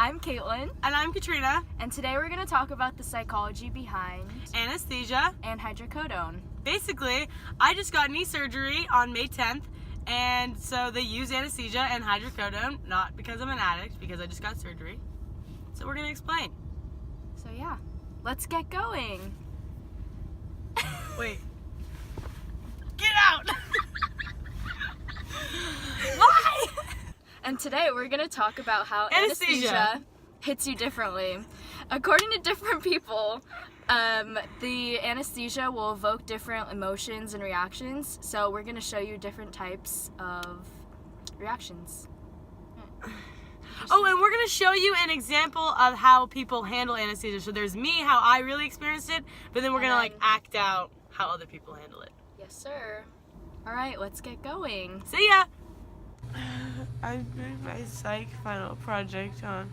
I'm Caitlin. And I'm Katrina. And today we're going to talk about the psychology behind anesthesia and hydrocodone. Basically, I just got knee surgery on May 10th, and so they use anesthesia and hydrocodone, not because I'm an addict, because I just got surgery. So we're going to explain. So yeah, let's get going. Wait. Get out! Why? And today we're going to talk about how Anesthesia anesthesia hits you differently. According to different people, the anesthesia will evoke different emotions and reactions. So we're going to show you different types of reactions. Oh, and we're going to show you an example of how people handle anesthesia. So there's me, how I really experienced it, but then we're going to act out how other people handle it. Yes, sir. All right, let's get going. See ya! I'm doing my psych final project on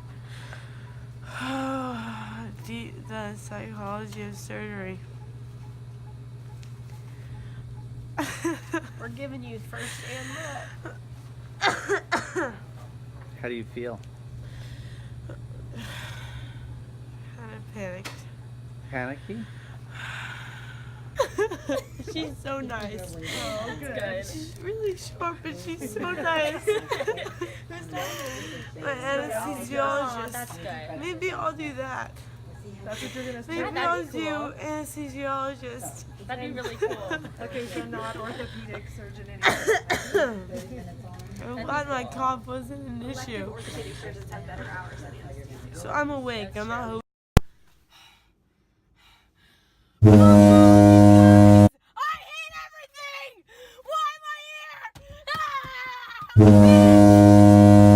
the psychology of surgery. We're giving you first and How do you feel? Kind of panicked. Panicky? She's so nice. Oh, good. She's really short, but she's so nice. My anesthesiologist. That's good. Maybe I'll do that. That's what you're gonna say. Maybe I'll do anesthesiologist. That'd be really cool. Okay, so not orthopedic surgeon anymore. I'm glad my cough wasn't an issue. Orthopedic surgeons have better hours than anesthesiologists. So I'm awake. I'm not hoping. I hate everything! Why am I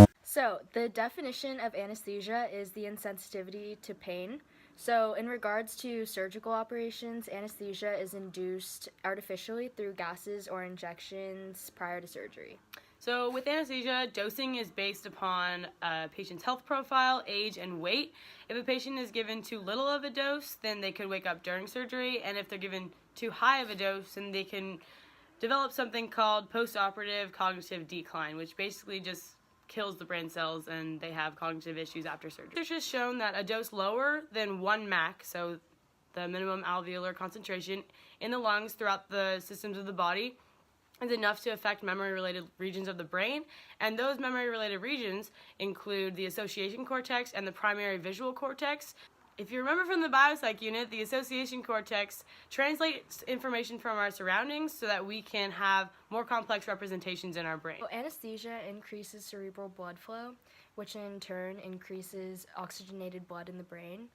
here? So, the definition of anesthesia is the insensitivity to pain. So, in regards to surgical operations, anesthesia is induced artificially through gases or injections prior to surgery. So with anesthesia, dosing is based upon a patient's health profile, age, and weight. If a patient is given too little of a dose, then they could wake up during surgery, and if they're given too high of a dose, then they can develop something called post-operative cognitive decline, which basically just kills the brain cells and they have cognitive issues after surgery. Research has shown that a dose lower than 1 MAC, so the minimum alveolar concentration in the lungs throughout the systems of the body, is enough to affect memory-related regions of the brain, and those memory-related regions include the association cortex and the primary visual cortex. If you remember from the biopsych unit, the association cortex translates information from our surroundings so that we can have more complex representations in our brain. So, anesthesia increases cerebral blood flow, which in turn increases oxygenated blood in the brain.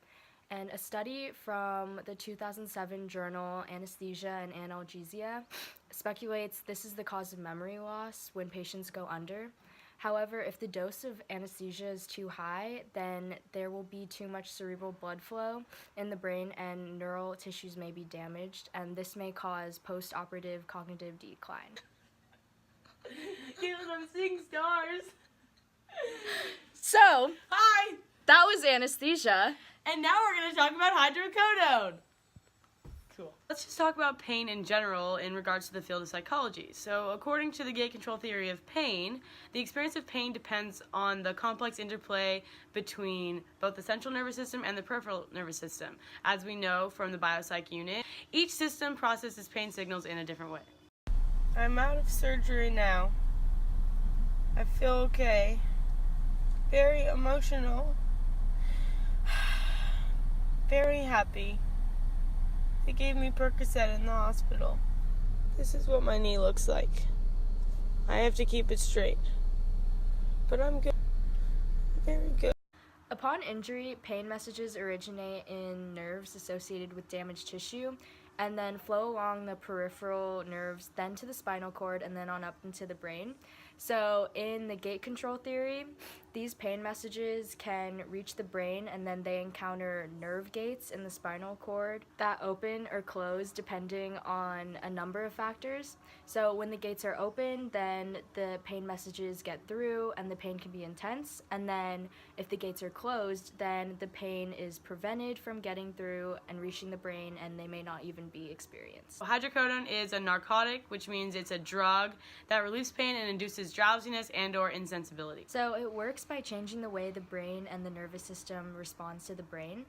And a study from the 2007 journal Anesthesia and Analgesia speculates this is the cause of memory loss when patients go under. However, if the dose of anesthesia is too high, then there will be too much cerebral blood flow in the brain and neural tissues may be damaged, and this may cause post-operative cognitive decline. Caitlin, I'm seeing stars. So, Hi! that was anesthesia. And now we're going to talk about hydrocodone. Cool. Let's just talk about pain in general in regards to the field of psychology. So according to the gate control theory of pain, the experience of pain depends on the complex interplay between both the central nervous system and the peripheral nervous system. As we know from the biopsych unit, each system processes pain signals in a different way. I'm out of surgery now. I feel okay. Very emotional. Very happy. They gave me Percocet in the hospital. This is what my knee looks like. I have to keep it straight. But I'm good. Very good. Upon injury, pain messages originate in nerves associated with damaged tissue and then flow along the peripheral nerves, then to the spinal cord, and then on up into the brain. So in the gate control theory, these pain messages can reach the brain and then they encounter nerve gates in the spinal cord that open or close depending on a number of factors. So when the gates are open, then the pain messages get through and the pain can be intense. And then if the gates are closed, then the pain is prevented from getting through and reaching the brain and they may not even be experienced. Hydrocodone is a narcotic, which means it's a drug that relieves pain and induces drowsiness and or insensibility. So it works by changing the way the brain and the nervous system responds to the brain.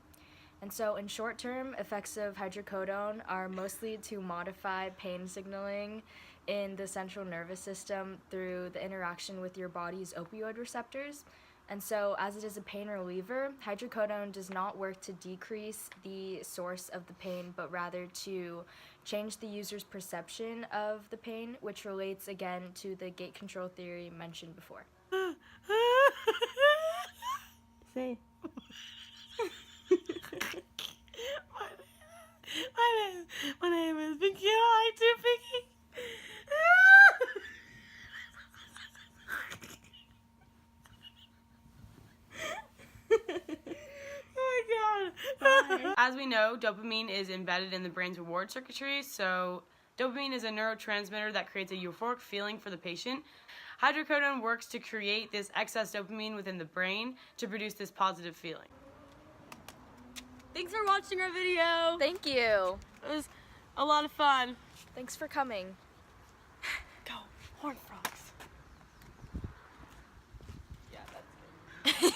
And so in short term, effects of hydrocodone are mostly to modify pain signaling in the central nervous system through the interaction with your body's opioid receptors. And so as it is a pain reliever, hydrocodone does not work to decrease the source of the pain, but rather to change the user's perception of the pain, which relates again to the gate control theory mentioned before. Say. My name is Pinky. Hi, too, Pinky. Oh my God. As we know, dopamine is embedded in the brain's reward circuitry, so dopamine is a neurotransmitter that creates a euphoric feeling for the patient. Hydrocodone works to create this excess dopamine within the brain to produce this positive feeling. Thanks for watching our video. Thank you. It was a lot of fun. Thanks for coming. Go, horn frogs. Yeah, that's good.